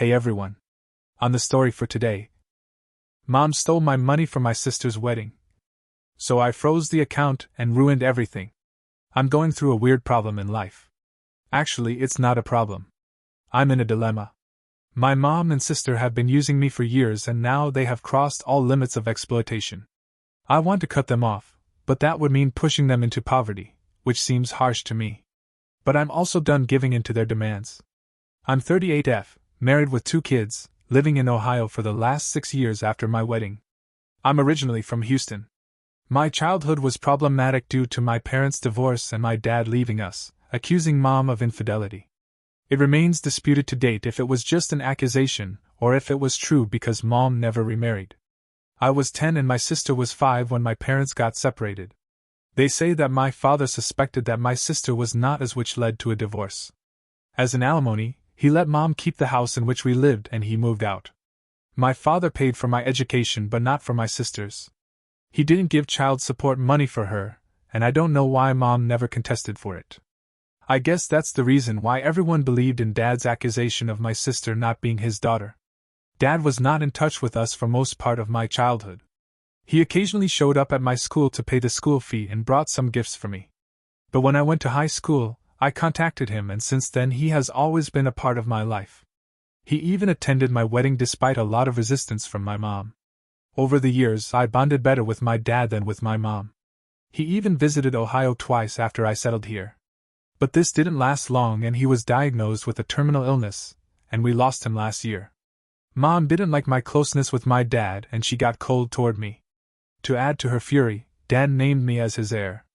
Hey everyone. On the story for today. Mom stole my money for my sister's wedding. So I froze the account and ruined everything. I'm going through a weird problem in life. Actually, it's not a problem. I'm in a dilemma. My mom and sister have been using me for years and now they have crossed all limits of exploitation. I want to cut them off, but that would mean pushing them into poverty, which seems harsh to me. But I'm also done giving in to their demands. I'm 38F, married with 2 kids, living in Ohio for the last 6 years after my wedding. I'm originally from Houston. My childhood was problematic due to my parents' divorce and my dad leaving us, accusing mom of infidelity. It remains disputed to date if it was just an accusation or if it was true because mom never remarried. I was 10 and my sister was 5 when my parents got separated. They say that my father suspected that my sister was not as which led to a divorce. As an alimony, he let mom keep the house in which we lived and he moved out. My father paid for my education but not for my sister's. He didn't give child support money for her, and I don't know why mom never contested for it. I guess that's the reason why everyone believed in Dad's accusation of my sister not being his daughter. Dad was not in touch with us for most part of my childhood. He occasionally showed up at my school to pay the school fee and brought some gifts for me. But when I went to high school, I contacted him and since then he has always been a part of my life. He even attended my wedding despite a lot of resistance from my mom. Over the years, I bonded better with my dad than with my mom. He even visited Ohio twice after I settled here. But this didn't last long and he was diagnosed with a terminal illness, and we lost him last year. Mom didn't like my closeness with my dad and she got cold toward me. To add to her fury, Dad named me as his heir.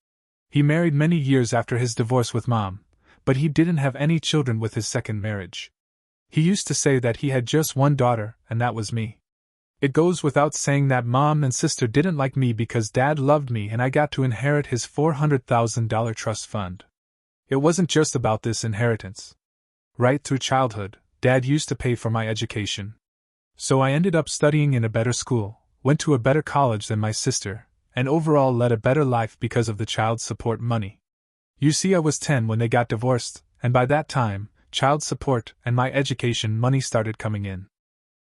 He married many years after his divorce with mom, but he didn't have any children with his second marriage. He used to say that he had just one daughter, and that was me. It goes without saying that mom and sister didn't like me because Dad loved me and I got to inherit his $400,000 trust fund. It wasn't just about this inheritance. Right through childhood, Dad used to pay for my education. So I ended up studying in a better school, went to a better college than my sister, and overall led a better life because of the child support money. You see, I was 10 when they got divorced, and by that time, child support and my education money started coming in.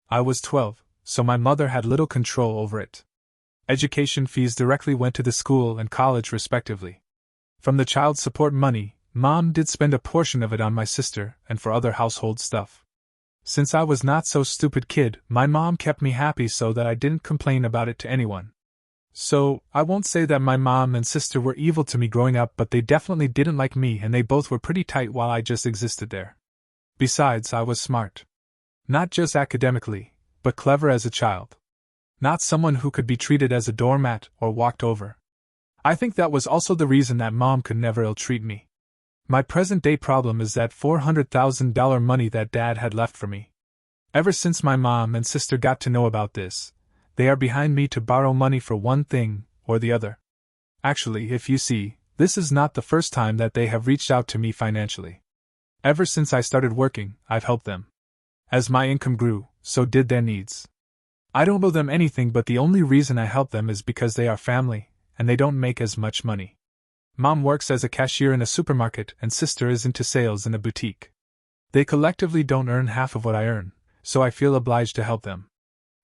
I was 12, so my mother had little control over it. Education fees directly went to the school and college respectively. From the child support money, mom did spend a portion of it on my sister and for other household stuff. Since I was not so stupid kid, my mom kept me happy so that I didn't complain about it to anyone. So, I won't say that my mom and sister were evil to me growing up, but they definitely didn't like me and they both were pretty tight while I just existed there. Besides, I was smart. Not just academically, but clever as a child. Not someone who could be treated as a doormat or walked over. I think that was also the reason that mom could never ill-treat me. My present-day problem is that $400,000 money that Dad had left for me. Ever since my mom and sister got to know about this, they are behind me to borrow money for one thing or the other. Actually, if you see, this is not the first time that they have reached out to me financially. Ever since I started working, I've helped them. As my income grew, so did their needs. I don't owe them anything, but the only reason I help them is because they are family, and they don't make as much money. Mom works as a cashier in a supermarket and sister is into sales in a boutique. They collectively don't earn half of what I earn, so I feel obliged to help them.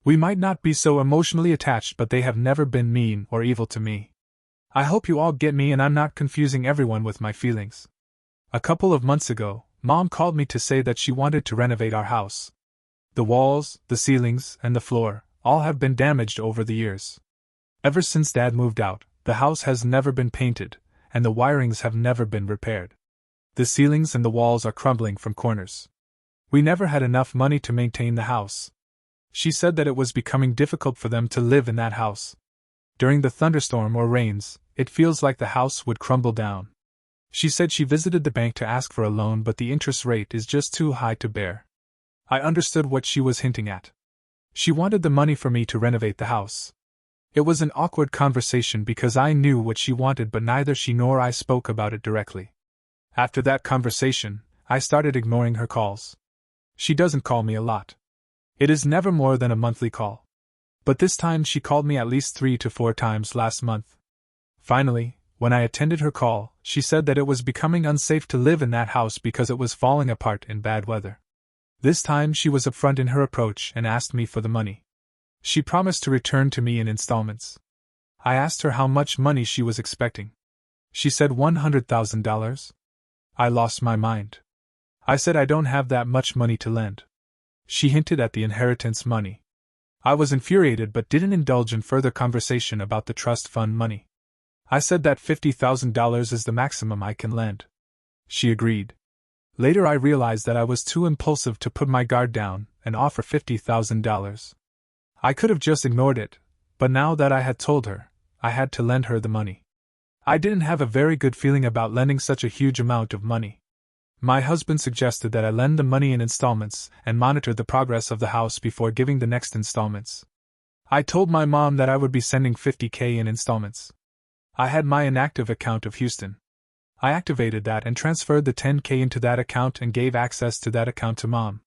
We might not be so emotionally attached, but they have never been mean or evil to me. I hope you all get me and I'm not confusing everyone with my feelings. A couple of months ago, Mom called me to say that she wanted to renovate our house. The walls, the ceilings, and the floor, all have been damaged over the years. Ever since Dad moved out, the house has never been painted, and the wirings have never been repaired. The ceilings and the walls are crumbling from corners. We never had enough money to maintain the house. She said that it was becoming difficult for them to live in that house. During the thunderstorm or rains, it feels like the house would crumble down. She said she visited the bank to ask for a loan, but the interest rate is just too high to bear. I understood what she was hinting at. She wanted the money for me to renovate the house. It was an awkward conversation because I knew what she wanted, but neither she nor I spoke about it directly. After that conversation, I started ignoring her calls. She doesn't call me a lot. It is never more than a monthly call. But this time she called me at least 3 to 4 times last month. Finally, when I attended her call, she said that it was becoming unsafe to live in that house because it was falling apart in bad weather. This time she was upfront in her approach and asked me for the money. She promised to return to me in installments. I asked her how much money she was expecting. She said $100,000. I lost my mind. I said I don't have that much money to lend. She hinted at the inheritance money. I was infuriated but didn't indulge in further conversation about the trust fund money. I said that $50,000 is the maximum I can lend. She agreed. Later I realized that I was too impulsive to put my guard down and offer $50,000. I could have just ignored it, but now that I had told her, I had to lend her the money. I didn't have a very good feeling about lending such a huge amount of money. My husband suggested that I lend the money in installments and monitor the progress of the house before giving the next installments. I told my mom that I would be sending $50,000 in installments. I had my inactive account of Houston. I activated that and transferred the $10,000 into that account and gave access to that account to Mom.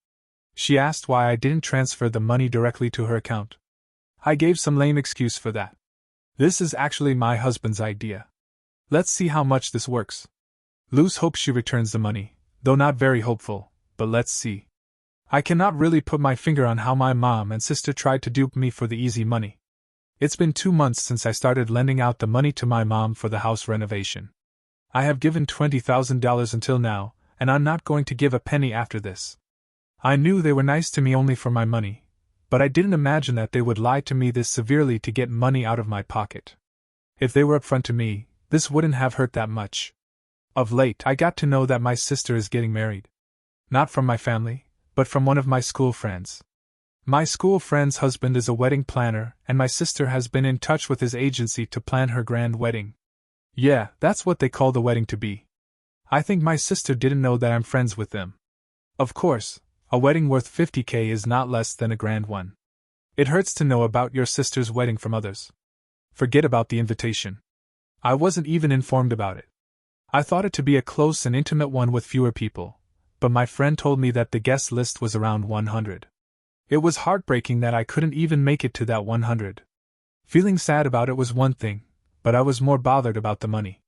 She asked why I didn't transfer the money directly to her account. I gave some lame excuse for that. This is actually my husband's idea. Let's see how much this works. Lose hope she returns the money, though not very hopeful, but let's see. I cannot really put my finger on how my mom and sister tried to dupe me for the easy money. It's been 2 months since I started lending out the money to my mom for the house renovation. I have given $20,000 until now, and I'm not going to give a penny after this. I knew they were nice to me only for my money, but I didn't imagine that they would lie to me this severely to get money out of my pocket. If they were upfront to me, this wouldn't have hurt that much. Of late, I got to know that my sister is getting married. Not from my family, but from one of my school friends. My school friend's husband is a wedding planner, and my sister has been in touch with his agency to plan her grand wedding. Yeah, that's what they call the wedding to be. I think my sister didn't know that I'm friends with them. Of course, a wedding worth $50,000 is not less than a grand one. It hurts to know about your sister's wedding from others. Forget about the invitation. I wasn't even informed about it. I thought it to be a close and intimate one with fewer people, but my friend told me that the guest list was around 100. It was heartbreaking that I couldn't even make it to that 100. Feeling sad about it was one thing, but I was more bothered about the money.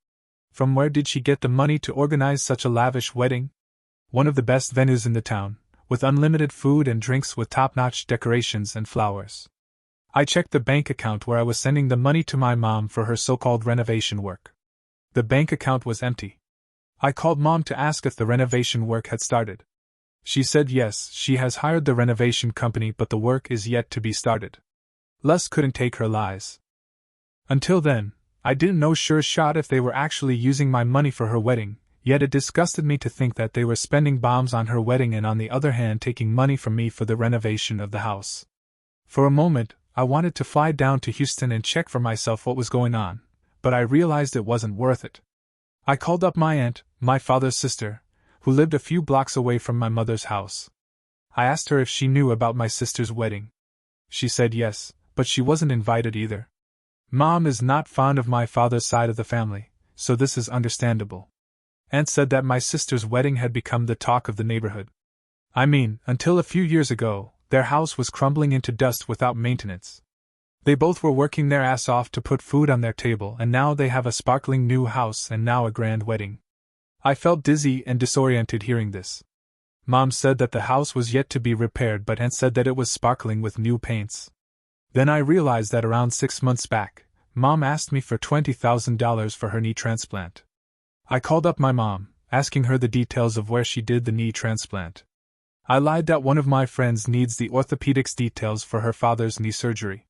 From where did she get the money to organize such a lavish wedding? One of the best venues in the town, with unlimited food and drinks with top-notch decorations and flowers. I checked the bank account where I was sending the money to my mom for her so-called renovation work. The bank account was empty. I called Mom to ask if the renovation work had started. She said yes, she has hired the renovation company, but the work is yet to be started. Les couldn't take her lies. Until then, I didn't know sure shot if they were actually using my money for her wedding, yet it disgusted me to think that they were spending bombs on her wedding and on the other hand taking money from me for the renovation of the house. For a moment, I wanted to fly down to Houston and check for myself what was going on, but I realized it wasn't worth it. I called up my aunt, my father's sister, who lived a few blocks away from my mother's house. I asked her if she knew about my sister's wedding. She said yes, but she wasn't invited either. Mom is not fond of my father's side of the family, so this is understandable. Aunt said that my sister's wedding had become the talk of the neighborhood. I mean, until a few years ago, their house was crumbling into dust without maintenance. They both were working their ass off to put food on their table, and now they have a sparkling new house and now a grand wedding. I felt dizzy and disoriented hearing this. Mom said that the house was yet to be repaired, but Aunt said that it was sparkling with new paints. Then I realized that around 6 months back, Mom asked me for $20,000 for her knee transplant. I called up my mom, asking her the details of where she did the knee transplant. I lied that one of my friends needs the orthopedics details for her father's knee surgery.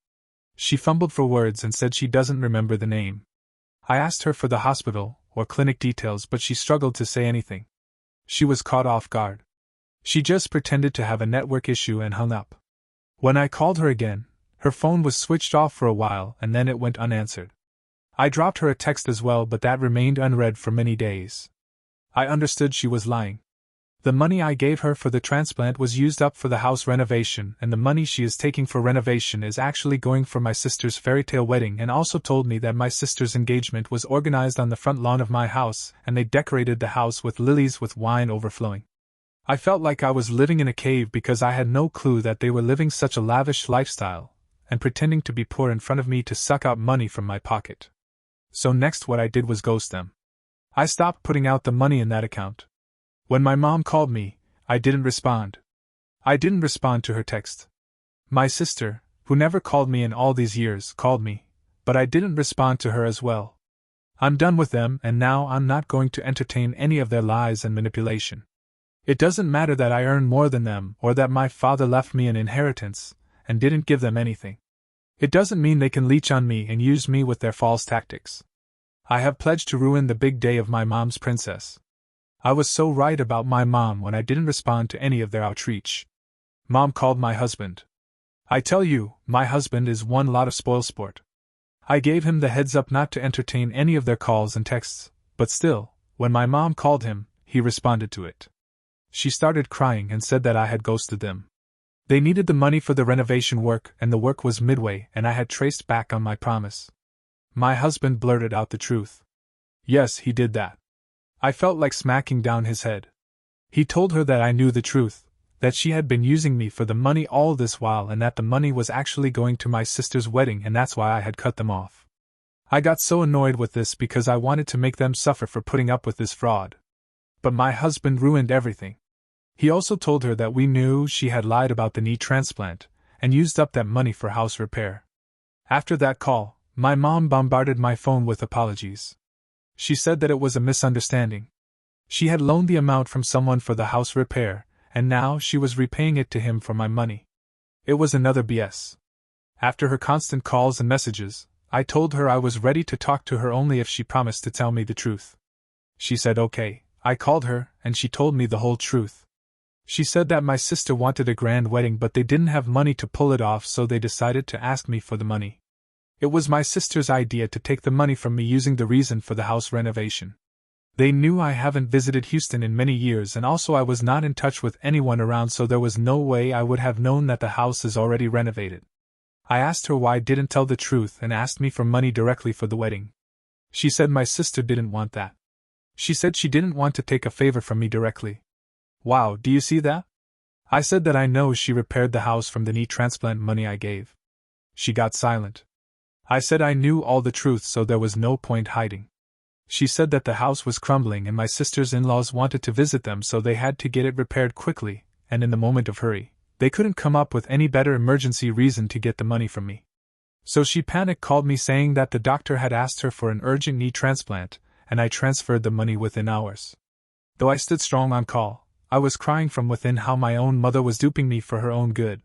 She fumbled for words and said she doesn't remember the name. I asked her for the hospital or clinic details, but she struggled to say anything. She was caught off guard. She just pretended to have a network issue and hung up. When I called her again, her phone was switched off for a while and then it went unanswered. I dropped her a text as well, but that remained unread for many days. I understood she was lying. The money I gave her for the transplant was used up for the house renovation, and the money she is taking for renovation is actually going for my sister's fairytale wedding, and also told me that my sister's engagement was organized on the front lawn of my house, and they decorated the house with lilies with wine overflowing. I felt like I was living in a cave because I had no clue that they were living such a lavish lifestyle, and pretending to be poor in front of me to suck out money from my pocket. So next what I did was ghost them. I stopped putting out the money in that account. When my mom called me, I didn't respond. I didn't respond to her text. My sister, who never called me in all these years, called me, but I didn't respond to her as well. I'm done with them, and now I'm not going to entertain any of their lies and manipulation. It doesn't matter that I earn more than them or that my father left me an inheritance and didn't give them anything. It doesn't mean they can leech on me and use me with their false tactics. I have pledged to ruin the big day of my mom's princess. I was so right about my mom when I didn't respond to any of their outreach. Mom called my husband. I tell you, my husband is one lot of spoilsport. I gave him the heads up not to entertain any of their calls and texts, but still, when my mom called him, he responded to it. She started crying and said that I had ghosted them. They needed the money for the renovation work, and the work was midway, and I had traced back on my promise. My husband blurted out the truth. Yes, he did that. I felt like smacking down his head. He told her that I knew the truth, that she had been using me for the money all this while and that the money was actually going to my sister's wedding and that's why I had cut them off. I got so annoyed with this because I wanted to make them suffer for putting up with this fraud. But my husband ruined everything. He also told her that we knew she had lied about the knee transplant and used up that money for house repair. After that call, my mom bombarded my phone with apologies. She said that it was a misunderstanding. She had loaned the amount from someone for the house repair, and now she was repaying it to him for my money. It was another BS. After her constant calls and messages, I told her I was ready to talk to her only if she promised to tell me the truth. She said okay. I called her, and she told me the whole truth. She said that my sister wanted a grand wedding but they didn't have money to pull it off, so they decided to ask me for the money. It was my sister's idea to take the money from me using the reason for the house renovation. They knew I haven't visited Houston in many years, and also I was not in touch with anyone around, so there was no way I would have known that the house is already renovated. I asked her why I didn't tell the truth and asked me for money directly for the wedding. She said my sister didn't want that. She said she didn't want to take a favor from me directly. Wow, do you see that? I said that I know she repaired the house from the knee transplant money I gave. She got silent. I said I knew all the truth, so there was no point hiding. She said that the house was crumbling and my sister's in-laws wanted to visit them, so they had to get it repaired quickly, and in the moment of hurry, they couldn't come up with any better emergency reason to get the money from me. So she panic called me saying that the doctor had asked her for an urgent knee transplant, and I transferred the money within hours. Though I stood strong on call, I was crying from within how my own mother was duping me for her own good.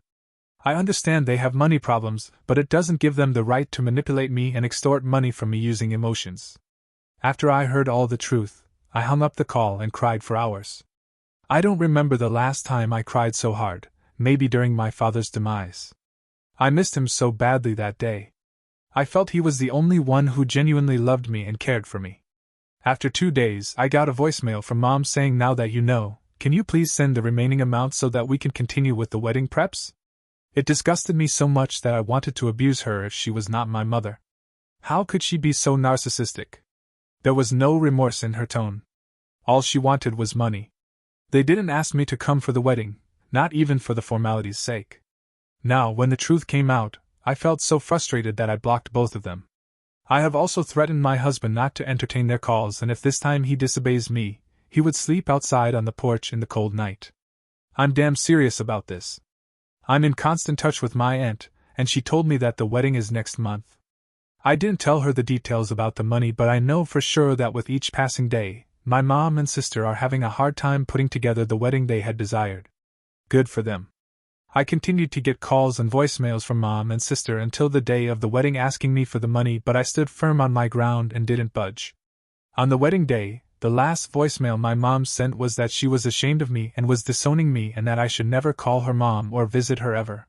I understand they have money problems, but it doesn't give them the right to manipulate me and extort money from me using emotions. After I heard all the truth, I hung up the call and cried for hours. I don't remember the last time I cried so hard, maybe during my father's demise. I missed him so badly that day. I felt he was the only one who genuinely loved me and cared for me. After 2 days, I got a voicemail from Mom saying, "Now that you know, can you please send the remaining amount so that we can continue with the wedding preps?" It disgusted me so much that I wanted to abuse her if she was not my mother. How could she be so narcissistic? There was no remorse in her tone. All she wanted was money. They didn't ask me to come for the wedding, not even for the formality's sake. Now, when the truth came out, I felt so frustrated that I blocked both of them. I have also threatened my husband not to entertain their calls, and if this time he disobeys me, he would sleep outside on the porch in the cold night. I'm damn serious about this. I'm in constant touch with my aunt, and she told me that the wedding is next month. I didn't tell her the details about the money, but I know for sure that with each passing day, my mom and sister are having a hard time putting together the wedding they had desired. Good for them. I continued to get calls and voicemails from Mom and sister until the day of the wedding asking me for the money, but I stood firm on my ground and didn't budge. On the wedding day, the last voicemail my mom sent was that she was ashamed of me and was disowning me and that I should never call her mom or visit her ever.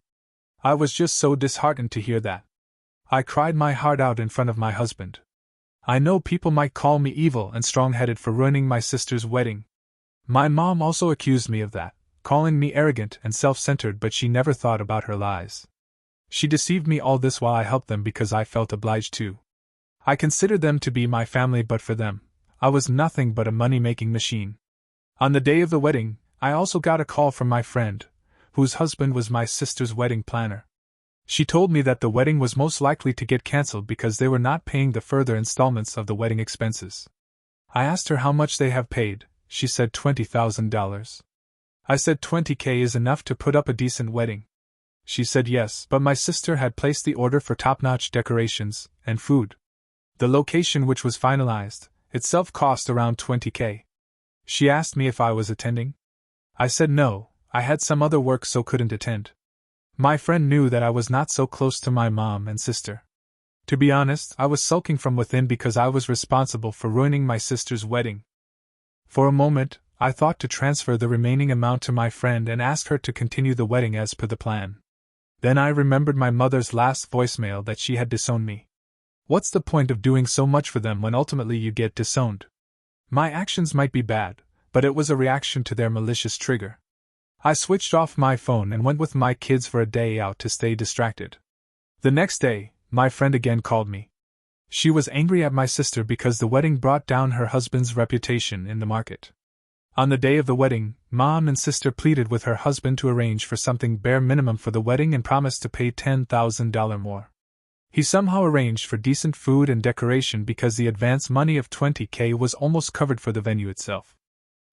I was just so disheartened to hear that. I cried my heart out in front of my husband. I know people might call me evil and strong-headed for ruining my sister's wedding. My mom also accused me of that, calling me arrogant and self-centered, but she never thought about her lies. She deceived me all this while I helped them because I felt obliged to. I considered them to be my family, but for them, I was nothing but a money-making machine. On the day of the wedding, I also got a call from my friend, whose husband was my sister's wedding planner. She told me that the wedding was most likely to get cancelled because they were not paying the further installments of the wedding expenses. I asked her how much they have paid. She said $20,000. I said 20K is enough to put up a decent wedding. She said yes, but my sister had placed the order for top-notch decorations and food. The location, which was finalized, itself cost around 20K. She asked me if I was attending. I said no, I had some other work so couldn't attend. My friend knew that I was not so close to my mom and sister. To be honest, I was sulking from within because I was responsible for ruining my sister's wedding. For a moment, I thought to transfer the remaining amount to my friend and ask her to continue the wedding as per the plan. Then I remembered my mother's last voicemail that she had disowned me. What's the point of doing so much for them when ultimately you get disowned? My actions might be bad, but it was a reaction to their malicious trigger. I switched off my phone and went with my kids for a day out to stay distracted. The next day, my friend again called me. She was angry at my sister because the wedding brought down her husband's reputation in the market. On the day of the wedding, Mom and sister pleaded with her husband to arrange for something bare minimum for the wedding and promised to pay $10,000 more. He somehow arranged for decent food and decoration because the advance money of 20K was almost covered for the venue itself.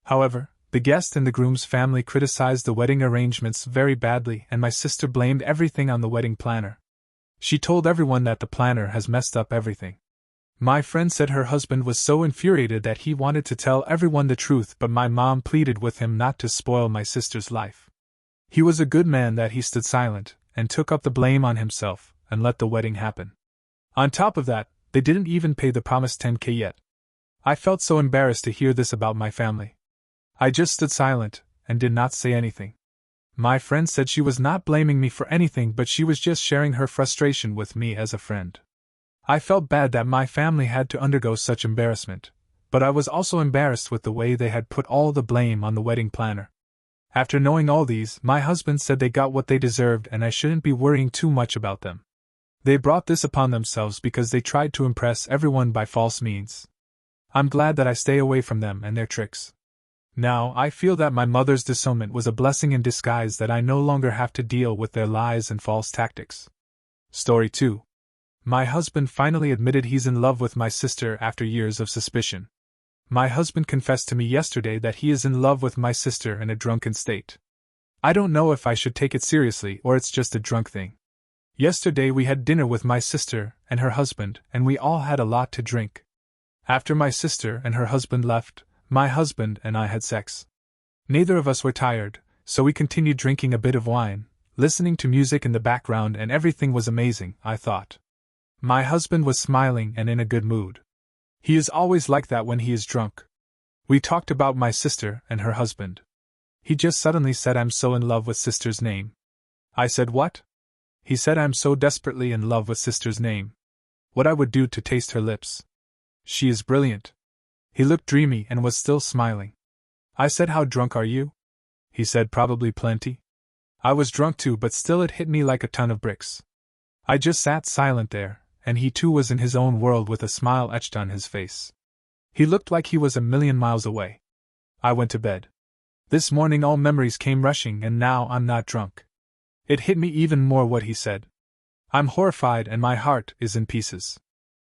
However, the guest and the groom's family criticized the wedding arrangements very badly, and my sister blamed everything on the wedding planner. She told everyone that the planner has messed up everything. My friend said her husband was so infuriated that he wanted to tell everyone the truth, but my mom pleaded with him not to spoil my sister's life. He was a good man that he stood silent, and took up the blame on himself, and let the wedding happen. On top of that, they didn't even pay the promised 10K yet. I felt so embarrassed to hear this about my family. I just stood silent, and did not say anything. My friend said she was not blaming me for anything, but she was just sharing her frustration with me as a friend. I felt bad that my family had to undergo such embarrassment, but I was also embarrassed with the way they had put all the blame on the wedding planner. After knowing all these, my husband said they got what they deserved and I shouldn't be worrying too much about them. They brought this upon themselves because they tried to impress everyone by false means. I'm glad that I stay away from them and their tricks. Now, I feel that my mother's disownment was a blessing in disguise, that I no longer have to deal with their lies and false tactics. Story 2. My husband finally admitted he's in love with my sister after years of suspicion. My husband confessed to me yesterday that he is in love with my sister in a drunken state. I don't know if I should take it seriously or it's just a drunk thing. Yesterday we had dinner with my sister and her husband, and we all had a lot to drink. After my sister and her husband left, my husband and I had sex. Neither of us were tired, so we continued drinking a bit of wine, listening to music in the background, and everything was amazing, I thought. My husband was smiling and in a good mood. He is always like that when he is drunk. We talked about my sister and her husband. He just suddenly said, "I'm so in love with sister's name." I said, "What?" He said, "I'm so desperately in love with sister's name. What I would do to taste her lips. She is brilliant." He looked dreamy and was still smiling. I said, "How drunk are you?" He said, "Probably plenty." I was drunk too, but still it hit me like a ton of bricks. I just sat silent there, and he too was in his own world with a smile etched on his face. He looked like he was a million miles away. I went to bed. This morning all memories came rushing, and now I'm not drunk. It hit me even more what he said. I'm horrified and my heart is in pieces.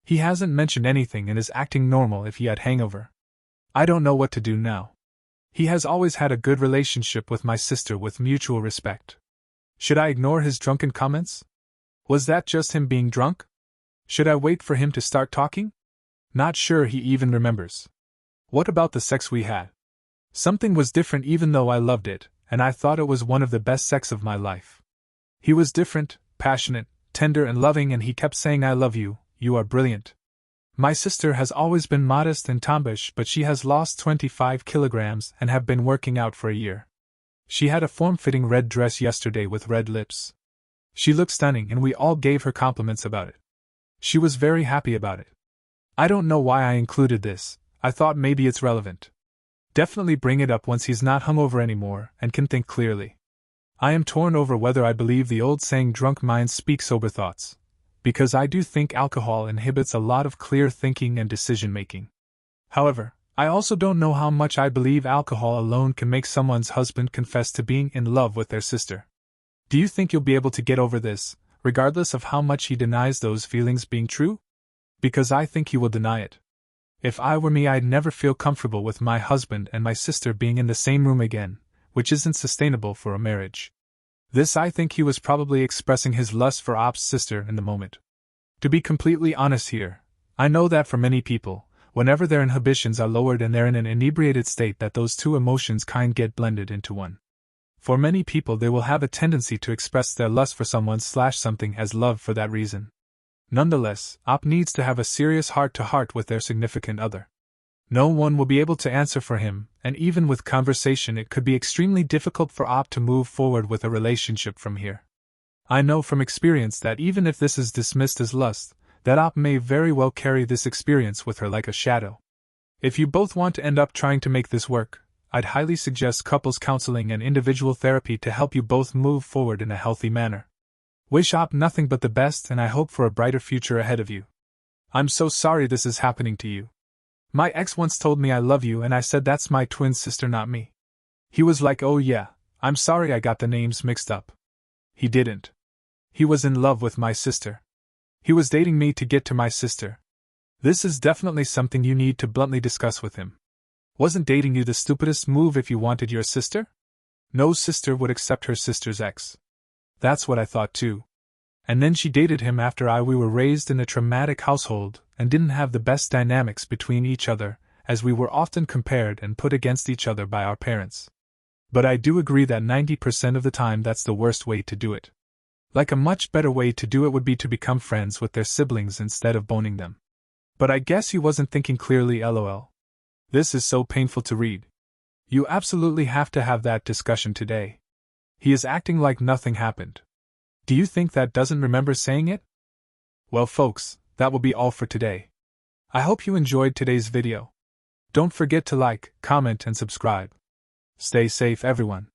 He hasn't mentioned anything and is acting normal if he had hangover. I don't know what to do now. He has always had a good relationship with my sister with mutual respect. Should I ignore his drunken comments? Was that just him being drunk? Should I wait for him to start talking? Not sure he even remembers. What about the sex we had? Something was different even though I loved it, and I thought it was one of the best sex of my life. He was different, passionate, tender and loving, and he kept saying, "I love you, you are brilliant." My sister has always been modest and tomboyish, but she has lost 25 kilograms and have been working out for a year. She had a form-fitting red dress yesterday with red lips. She looked stunning and we all gave her compliments about it. She was very happy about it. I don't know why I included this. I thought maybe it's relevant. Definitely bring it up once he's not hungover anymore and can think clearly. I am torn over whether I believe the old saying, "drunk minds speak sober thoughts," because I do think alcohol inhibits a lot of clear thinking and decision-making. However, I also don't know how much I believe alcohol alone can make someone's husband confess to being in love with their sister. Do you think you'll be able to get over this, regardless of how much he denies those feelings being true? Because I think he will deny it. If I were me, I'd never feel comfortable with my husband and my sister being in the same room again, which isn't sustainable for a marriage. This I think he was probably expressing his lust for Op's sister in the moment. To be completely honest here, I know that for many people, whenever their inhibitions are lowered and they're in an inebriated state, that those two emotions kind get blended into one. For many people, they will have a tendency to express their lust for someone/something as love for that reason. Nonetheless, Op needs to have a serious heart-to-heart with their significant other. No one will be able to answer for him, and even with conversation it could be extremely difficult for Op to move forward with a relationship from here. I know from experience that even if this is dismissed as lust, that Op may very well carry this experience with her like a shadow. If you both want to end up trying to make this work, I'd highly suggest couples counseling and individual therapy to help you both move forward in a healthy manner. Wish Op nothing but the best, and I hope for a brighter future ahead of you. I'm so sorry this is happening to you. My ex once told me I love you and I said that's my twin sister, not me. He was like, oh yeah, I'm sorry I got the names mixed up. He didn't. He was in love with my sister. He was dating me to get to my sister. This is definitely something you need to bluntly discuss with him. Wasn't dating you the stupidest move if you wanted your sister? No sister would accept her sister's ex. That's what I thought too. And then she dated him after we were raised in a traumatic household and didn't have the best dynamics between each other, as we were often compared and put against each other by our parents. But I do agree that 90% of the time that's the worst way to do it. Like a much better way to do it would be to become friends with their siblings instead of boning them. But I guess he wasn't thinking clearly, lol. This is so painful to read. You absolutely have to have that discussion today. He is acting like nothing happened. Do you think that doesn't remember saying it? Well folks, that will be all for today. I hope you enjoyed today's video. Don't forget to like, comment and subscribe. Stay safe everyone.